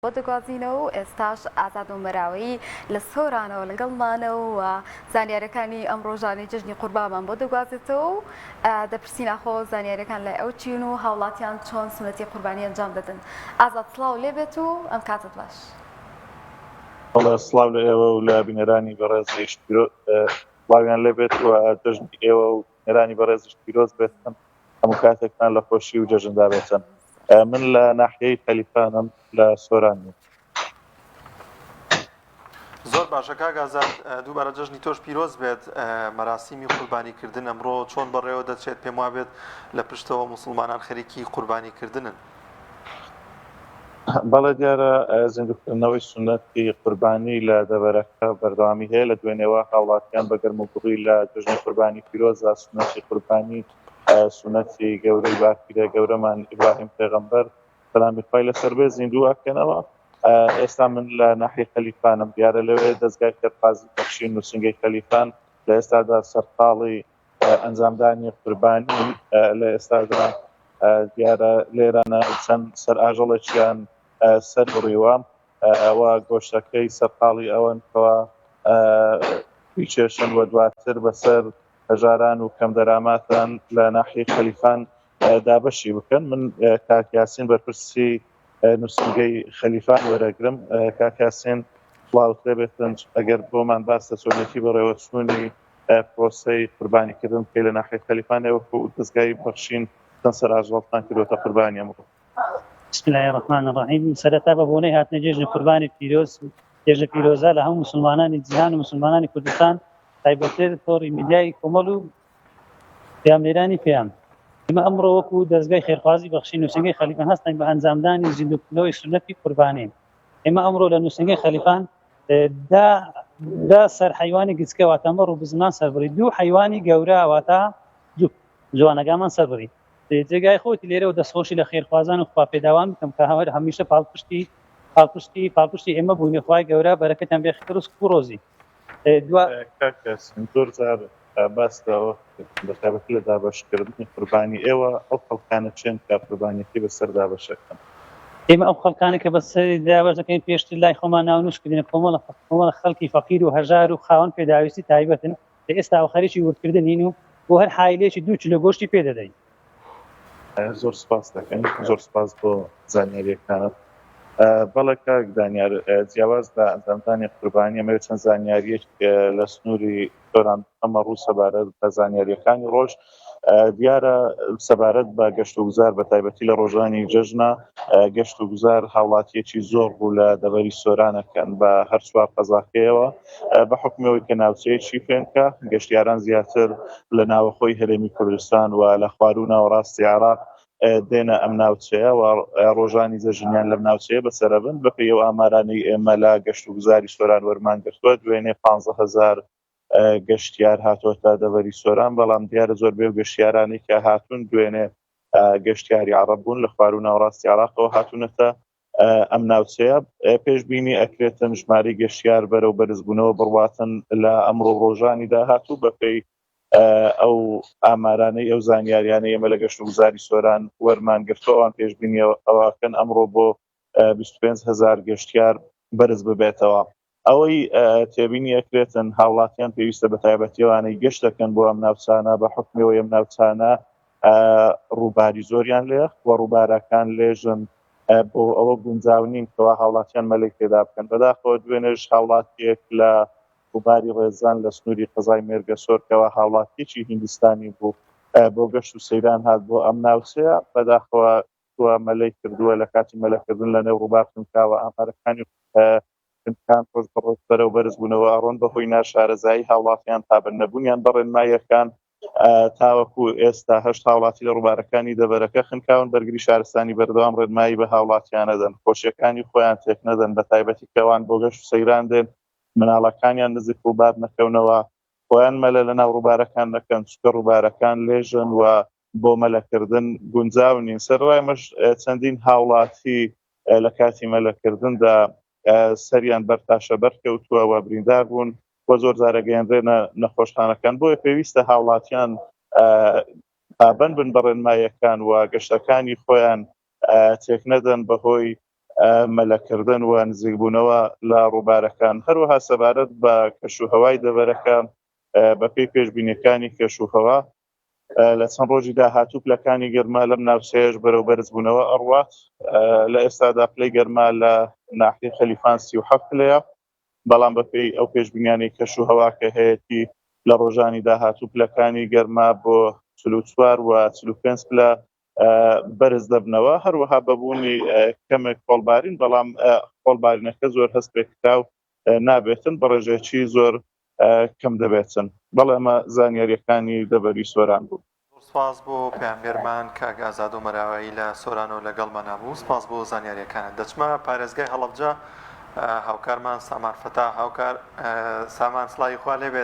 بۆ دەگوازینەوە و ئێستاش ئازاد و مەراوی لە سۆرانەوە لەگەڵمانەوە و زانیاریەکانی ئەم ڕۆژانی جژنی قوربانمان بۆ دەگوازێتەوە و دەپرسین ئاخۆ زانیاریەکان لای ئەو چین و هاوڵاتیان چۆن سنەتی قوربانی ئەنجام دەدەن. ئازاد سڵاو لێ بێت و ئەم کاتت باش. سڵاو لە ئێوە و لە بینەرانی بەڕێزیش سڵاویان لێ بێت و جژنی ئێوە و نێرانی بەڕێزیش پیرۆز بێتن، هەموو کاتێکتان لە خۆشی و جەژندا بێتن. من لە ناحیەی خەلیفانم لە سۆرانی. زۆر باشە کاک ئازاد، دووبارە جژنی تۆش پیرۆز بێت. مەراسیمی قوربانیکردن ئەمڕۆ چۆن بەڕێوە دەچێت؟ پێم وا بێت لە پشتەوە موسڵمانان خەریکی قوربانیکردنن. بەڵێ دیارە زیندووکردنەوەی سونەتی قوربانی لە دەبەرەکە بەردەوامی هەیە. لە دوێنێوە هاوڵاتیان بە گەرم و گوڕی لە جژنی قوربانی پیرۆزە سونەتی قوربانی، سونەتی گەورەی باپیرە گەورەمان ئیبراهیم پێغەمبەر سەلامی خوای لەسەر بێ زیندوو ئەکەنەوە. ئێستا من لە ناحیەی خەلیفانم، دیارە لەوێ دەستگای خێرخوازی بەخشین و سنگەی خەلیفان لە ئێستادا سەرقاڵی ئەنجامدانی قوربانی لە ئێستادا دیارە لێرانە چەند سەر ئاژەڵێکیان سەر بڕیوە. ئەوە گۆشتەکەی سەرقاڵی ئەوەن کەوا پیچێشن وە دواتر بەسەر هەژاران و کەم دەراماتان لە ناحیەی خەلیفان دابەشی بکەن. من کاک یاسین بەرپرسی نووسنگەی خەلیفان وەرەگرم. کاک یاسین سڵاوت لێ بێتن، ئەگەر بۆمان باس دەچۆنێتی بەڕێوە چوونی پرۆسەی قوربانیکردن بکەی لە ناحیەی خەلیفان وەکو دەستگای بەخشین سەر ئاژەڵتان کردوتە قوربانی ئەمڕۆ. بسم الله الرحمن الرحیم. سەرەتا بە بۆنەی هاتنە جێژنی قوربانی پیرۆز، جێژنە پیرۆزە لە هەموو مسلمانانی جیهان و مسلمانانی کوردستان، تایبەتێ تۆڕی میدیای کۆمەڵ و پێامنێرانی پێیان. ئێمە ئەمڕۆ وەکو دەستگای خێرخوازی بەخشین نووسنگەی خەلیفان هەستین بە ئەنجامدانی زیندووکردنەوەی سونەتی قوربانی. ئێمە ئەمڕۆ لە نووسنگەی خەلیفان دا سەر حیوانی گچکە واتە ئەمە ڕووبزنان سەربڕی، دوو حیوانی گەورە واتە جوانەکانمان سەربڕی. جێگای خۆتی لێرەوە دەستخۆشی لە خێرخوازان و خواپێداوان بکەم کە هەوە هەمیشە پاڵپشتی ئێمە بووینە خوای گەورە بەرەکەتیان بێ خێرخ و ڕۆزی. زۆر جار باستەوە بەتابەتی لە دابەشکردنی قوربانی ئێوە ئەو خەڵکانە چێن کە قوربانیەکەی بەسەر دابەشەکەن. ئێمە ئەو خەڵکانە کە بەسەری دابەشەکەین پێشتر لای خۆمان ناونوشکردنە کۆمەڵە خەڵکی فەقیر و هەژار و خاوەن پێداویستی تایبەتن لە ئێستا و خەریکی وردکردنین و بۆ هەر حایلێکی 2 کیلۆ گۆشتی پێدەدەین. زۆر سپاس دەکەن، زۆر سپاس بۆ زانیاریەکانت. بەڵێ کاک دانیار، جیاواز لە ئەنجامدانی قوربانی ئەمە چەند زانیاریەک لە سنووری تۆران ئەمە ڕوو سەبارەت بە زانیاریەکانی ڕۆژ دیارە سەبارەت بە گەشت و گوزار بە تایبەتی لە ڕۆژانی جەژنە. گەشت و گوزار هاوڵاتیەکی زۆر ڕوو لە دەبەری سۆرانەکەن بە هەر چوار قەزاقەیەوە بە حکمەوەی کە ناوچەیەکی پێنکە گەشتیاران زیاتر لە ناوەخۆی هەرێمی کوردستان و لە خوار و ناوەڕاستی عێراق دێنە ئەم ناوچەیە و ڕۆژانی جەژنیان لەم ناوچەیە بەسەرەبن. بەپێی ئەو ئامارانەی ئێمە لە گەشت و گوزاری سۆران وەرمانگرتووە دوێنێ 15,000 گەشتیار هاتوۆتە دەبەری سۆران، بەڵام دیارە زۆربەی و گەشتیارانی کە هاتوون دوێنێ گەشتیاری عەرەب بوون لە خوار و ناوەڕاستی عێراقەوە هاتوونەتە ئەم ناوچەیە. پێشبینی ئەکرێتن ژمارەی گەشتیار بەرەو بەرزبوونەوە بڕواتن لە ئەمڕۆ ڕۆژانی داهاتوو بەپێی ئەو ئامارانەی ئەو زانیاریانەی ئێمە لە گەشت و گوزاری سۆران وەرمانگرتووە. ئەوان پێشبینی ئەوەکەن ئەمڕۆ بۆ 25,000 گەشتیار بەرز ببێتەوە. ئەوەی تێبینی ئەکرێتن هاوڵاتیان پێویستە بە تایبەتیەوانەی گەشت دەکەن بۆ ئەم ناوچانە بە حکمەوە ئەم ناوچانە ڕووباری زۆریان لێ وە ڕووبارەکان لێژن بۆ ئەوە گونجاو نین کەوا هاوڵاتیان مەلەی پێدا بکەن. بەداخەوە دوێنێش هاوڵاتیەک لە ڕووباری ڕێزان لە سنووری قەزای مێرگە سۆرکەوە هاوڵاتیەکی هیندستانی بوو بۆ گەشت و سەیران هات بۆ ئەم ناوچەیە. بەداخەوە مەلەی کردووە لە کاتی مەلەکردن لە نێو ڕووبار خنکاوە ئامارەکانی خنکان ڕۆژ بەڕۆژ بەرەو بەرزبوونەوە ئەڕۆن بەهۆی ناشارەزایی هاوڵاتیان تابن نەبوونیان بەڕێنماییەکان تاوەکو ئێستا 8 هاوڵاتی لە ڕووبارەکانی دەبەرەکە خنکاون بەرگری شارستانی بەردەوام ڕێنمایی بە هاوڵاتیانەدەن، خۆشیەکانی خۆیان تێک نەدەن بە تایبەتی کەوان بۆ گەشت و سەیران دێن مناڵەکانیان نزیک ڕووبار نەکەونەوە، خۆیان مەلە لە ناو ڕووبارەکان نەکەن چکە ڕووبارەکان لێژن و بۆ مەلەکردن گونجاو نین. سەرڕای مەش چەندین هاوڵاتی لە کاتی مەلەکردندا سەریان بەرتاشە بەرکەوتووە و بریندار بوون بۆ زۆر جارە گەیەنرێنە نەخۆشخانەکان. بۆیە پێویستە هاوڵاتیان پابەند بن بە ڕێنماییەکان و گەشتەکانی خۆیان تێک نەدەن بەهۆی مەلەکردن و نزیکبوونەوە لە ڕووبارەکان هەروەها سەبارەت بە کەشوهەوای دەڤەرەکە بە پێی پێشبینیەکانی کەشوهەوا لە چەند ڕۆژی داهاتوو پلەکانی گەرما لەم ناوچەیەش بەرەو بەرزبوونەوە ئەڕوات لە ئێستادا پلەی گەرما لە ناحیەی خەلیفان 37 پلەیە بەڵام بەپێی ئەو پێشبینیانی کەشوهەوا کە هەیەی لە ڕۆژانی داهاتوو پلەکانی گەرما بۆ 44 و 45 پلە بەرز دەبنەوە هەروەها بەبوونی کەمێک خۆڵبارین بەڵام خۆڵبارینەکە زۆر هەست پێکرا و نابێتن بە ڕێژێکی زۆر کەم دەبێتن بەڵام ئەمە زانیاریەکانی دەبەری سۆران بوو. سپاس بۆ پێامێرمان کاک ئازاد و مەراوایی لە سۆرانەوە لەگەڵمان نبوو سپاس بۆ زانیاریەکانت دەچمە پارێزگای هەڵەبجە هاوکارمان سامان فەتا هاوکار سامان سڵاوی خوا لێبێت